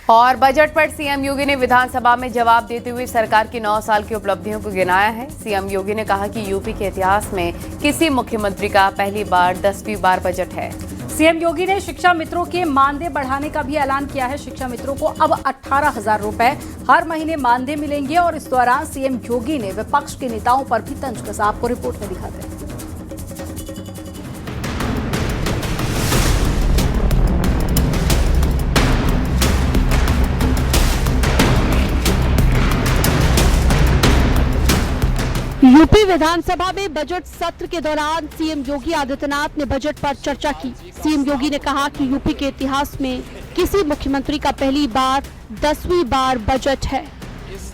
और बजट पर सीएम योगी ने विधानसभा में जवाब देते हुए सरकार की 9 साल की उपलब्धियों को गिनाया है। सीएम योगी ने कहा कि यूपी के इतिहास में किसी मुख्यमंत्री का पहली बार 10वीं बार बजट है। सीएम योगी ने शिक्षा मित्रों के मानदेय बढ़ाने का भी ऐलान किया है। शिक्षा मित्रों को अब 18,000 रुपए हर महीने मानदेय मिलेंगे और इस दौरान सीएम योगी ने विपक्ष के नेताओं पर भी तंज कसा। आपको रिपोर्ट में दिखाते हैं। यूपी विधानसभा में बजट सत्र के दौरान सीएम योगी आदित्यनाथ ने बजट पर चर्चा की। सीएम योगी ने कहा कि यूपी के इतिहास में किसी मुख्यमंत्री का पहली बार 10वीं बार बजट है।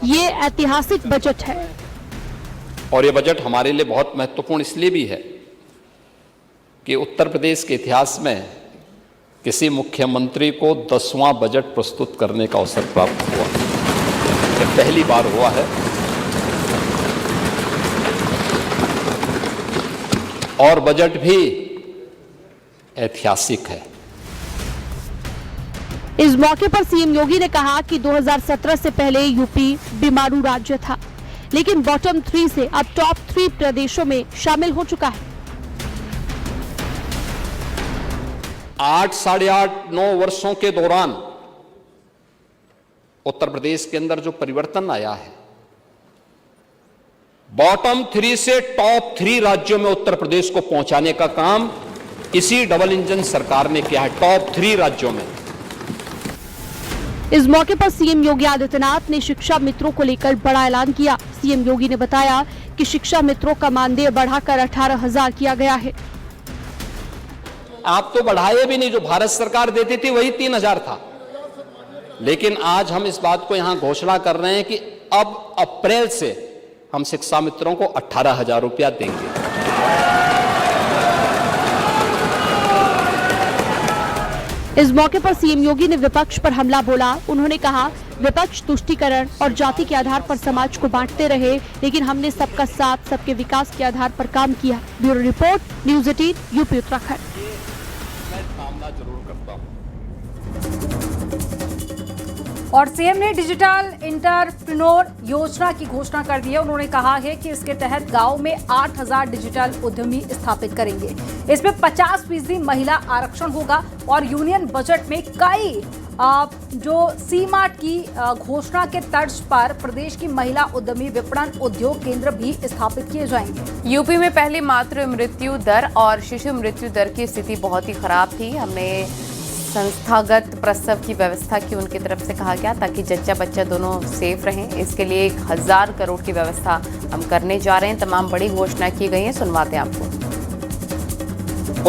ये ऐतिहासिक बजट है और ये बजट हमारे लिए बहुत महत्वपूर्ण इसलिए भी है कि उत्तर प्रदेश के इतिहास में किसी मुख्यमंत्री को 10वां बजट प्रस्तुत करने का अवसर प्राप्त हुआ। ये पहली बार हुआ है और बजट भी ऐतिहासिक है। इस मौके पर सीएम योगी ने कहा कि 2017 से पहले यूपी बीमारू राज्य था, लेकिन बॉटम 3 से अब टॉप 3 प्रदेशों में शामिल हो चुका है। 8, साढ़े 8, 9 वर्षों के दौरान उत्तर प्रदेश के अंदर जो परिवर्तन आया है, बॉटम 3 से टॉप 3 राज्यों में उत्तर प्रदेश को पहुंचाने का काम इसी डबल इंजन सरकार ने किया है। टॉप 3 राज्यों में। इस मौके पर सीएम योगी आदित्यनाथ ने शिक्षा मित्रों को लेकर बड़ा ऐलान किया। सीएम योगी ने बताया कि शिक्षा मित्रों का मानदेय बढ़ाकर 18,000 किया गया है। आप तो बढ़ाए भी नहीं, जो भारत सरकार देती थी वही 3,000 था। लेकिन आज हम इस बात को यहां घोषणा कर रहे हैं कि अब अप्रैल से हम शिक्षा मित्रों को 18,000 रुपया देंगे। इस मौके पर सीएम योगी ने विपक्ष पर हमला बोला। उन्होंने कहा, विपक्ष तुष्टीकरण और जाति के आधार पर समाज को बांटते रहे, लेकिन हमने सबका साथ सबके विकास के आधार पर काम किया। Bureau report, news 18, UP Uttarakhand. और सीएम ने डिजिटल एंटरप्रेन्योर योजना की घोषणा कर दी है। उन्होंने कहा है कि इसके तहत गांव में 8,000 डिजिटल उद्यमी स्थापित करेंगे। इसमें 50% महिला आरक्षण होगा और यूनियन बजट में कई जो सी-मार्ट की घोषणा के तर्ज पर प्रदेश की महिला उद्यमी विपणन उद्योग केंद्र भी स्थापित किए जाएंगे। यूपी में पहले मातृ मृत्यु दर और शिशु मृत्यु दर की स्थिति बहुत ही खराब थी। हमने संस्थागत प्रसव की व्यवस्था की उनकी तरफ से कहा गया ताकि जच्चा बच्चा दोनों सेफ रहें। इसके लिए 1,000 करोड़ की व्यवस्था हम करने जा रहे हैं। तमाम बड़ी घोषणा की गई हैं, सुनवाते हैं आपको।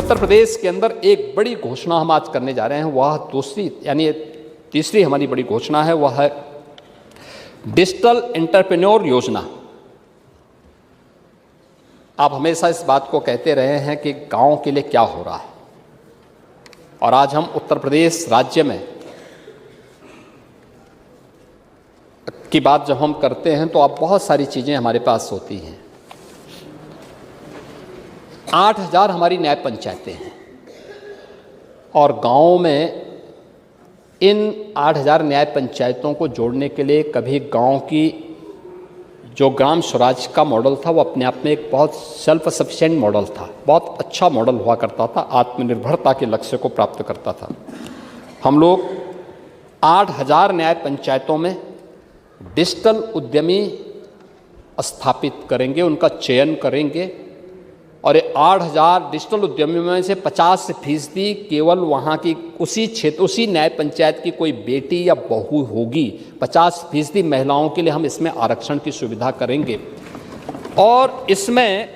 उत्तर प्रदेश के अंदर एक बड़ी घोषणा हम आज करने जा रहे हैं, वह तीसरी हमारी बड़ी घोषणा है, वह है डिजिटल एंटरप्रेन्योर योजना। आप हमेशा इस बात को कहते रहे हैं कि गांव के लिए क्या हो रहा है, और आज हम उत्तर प्रदेश राज्य में की बात जब हम करते हैं तो अब बहुत सारी चीज़ें हमारे पास होती हैं। 8,000 हमारी न्याय पंचायतें हैं और गाँव में इन 8,000 न्याय पंचायतों को जोड़ने के लिए कभी गाँव की जो ग्राम स्वराज का मॉडल था वो अपने आप में एक बहुत सेल्फ सफिशिएंट मॉडल था, बहुत अच्छा मॉडल हुआ करता था, आत्मनिर्भरता के लक्ष्य को प्राप्त करता था। हम लोग 8,000 न्याय पंचायतों में डिजिटल उद्यमी स्थापित करेंगे, उनका चयन करेंगे और ये 8,000 डिजिटल उद्यमियों में से 50% केवल वहाँ की उसी क्षेत्र, उसी न्याय पंचायत की कोई बेटी या बहू होगी। 50% महिलाओं के लिए हम इसमें आरक्षण की सुविधा करेंगे और इसमें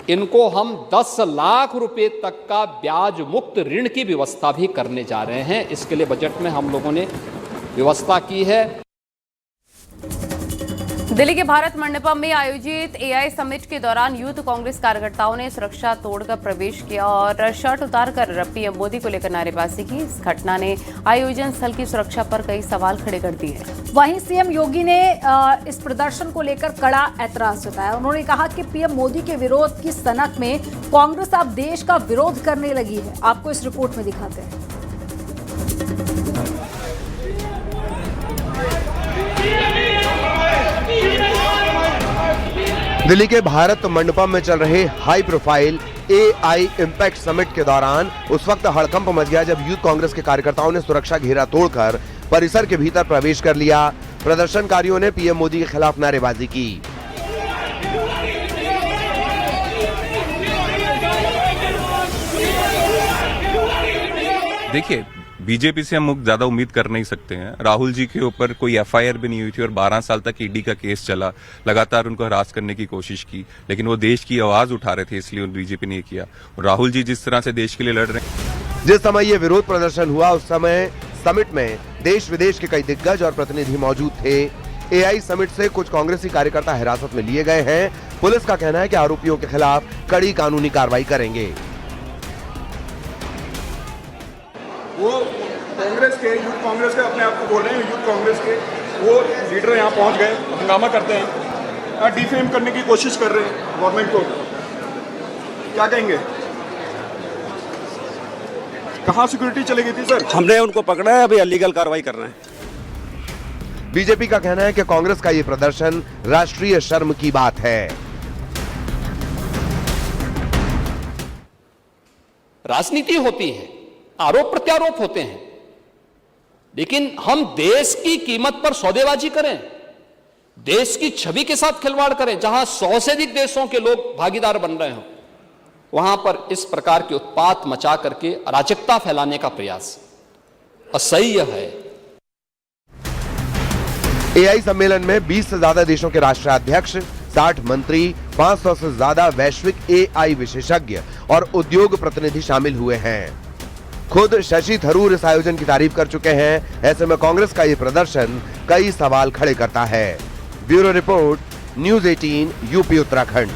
इनको हम 10 लाख रुपए तक का ब्याज मुक्त ऋण की व्यवस्था भी करने जा रहे हैं। इसके लिए बजट में हम लोगों ने व्यवस्था की है। दिल्ली के भारत मंडपम में आयोजित एआई समिट के दौरान यूथ कांग्रेस कार्यकर्ताओं ने सुरक्षा तोड़कर प्रवेश किया और शर्ट उतारकर पीएम मोदी को लेकर नारेबाजी की। इस घटना ने आयोजन स्थल की सुरक्षा पर कई सवाल खड़े कर दिए। वहीं सीएम योगी ने इस प्रदर्शन को लेकर कड़ा ऐतराज जताया। उन्होंने कहा कि पीएम मोदी के विरोध की सनक में कांग्रेस अब देश का विरोध करने लगी है। आपको इस रिपोर्ट में दिखाते हैं। दिल्ली के भारत मंडपम में चल रहे high profile AI impact summit के दौरान उस वक्त हड़कंप मच गया जब यूथ कांग्रेस के कार्यकर्ताओं ने सुरक्षा घेरा तोड़कर परिसर के भीतर प्रवेश कर लिया। प्रदर्शनकारियों ने पीएम मोदी के खिलाफ नारेबाजी की। देखिए, बीजेपी से हम ज्यादा उम्मीद कर नहीं सकते हैं। राहुल जी के ऊपर कोई FIR भी नहीं हुई थी और 12 साल तक ईडी का केस चला, लगातार उनको हरास करने की कोशिश की, लेकिन वो देश की आवाज उठा रहे थे, इसलिए बीजेपी ने किया। और राहुल जी जिस तरह से देश के लिए लड़ रहे हैं। जिस समय ये विरोध प्रदर्शन हुआ उस समय समिट में देश विदेश के कई दिग्गज और प्रतिनिधि मौजूद थे। AI समिट से कुछ कांग्रेसी कार्यकर्ता हिरासत में लिए गए हैं। पुलिस का कहना है कि आरोपियों के खिलाफ कड़ी कानूनी कार्रवाई करेंगे। वो कांग्रेस के यूथ कांग्रेस के अपने आप को बोल रहे हैं यूथ कांग्रेस के, वो लीडर यहाँ पहुँच गए, हंगामा करते हैं, डिफेम करने की कोशिश कर रहे हैं गवर्नमेंट को। क्या कहेंगे? कहाँ सिक्योरिटी चली गई थी सर? हमने उनको पकड़ा है, अभी इलीगल कार्रवाई कर रहे हैं। बीजेपी का कहना है कि कांग्रेस का ये प्रदर्शन राष्ट्रीय शर्म की बात है। राजनीति होती है, आरोप प्रत्यारोप होते हैं, लेकिन हम देश की कीमत पर सौदेबाजी करें, देश की छवि के साथ खिलवाड़ करें, जहां 100 से अधिक देशों के लोग भागीदार बन रहे हो, वहां पर इस प्रकार के उत्पात मचा करके अराजकता फैलाने का प्रयास असह्य है। AI सम्मेलन में 20 से ज्यादा देशों के राष्ट्राध्यक्ष, 60 मंत्री, 500 से ज्यादा वैश्विक AI विशेषज्ञ और उद्योग प्रतिनिधि शामिल हुए हैं। खुद शशि थरूर इस आयोजन की तारीफ कर चुके हैं। ऐसे में कांग्रेस का यह प्रदर्शन कई सवाल खड़े करता है। Bureau report, news 18, UP Uttarakhand.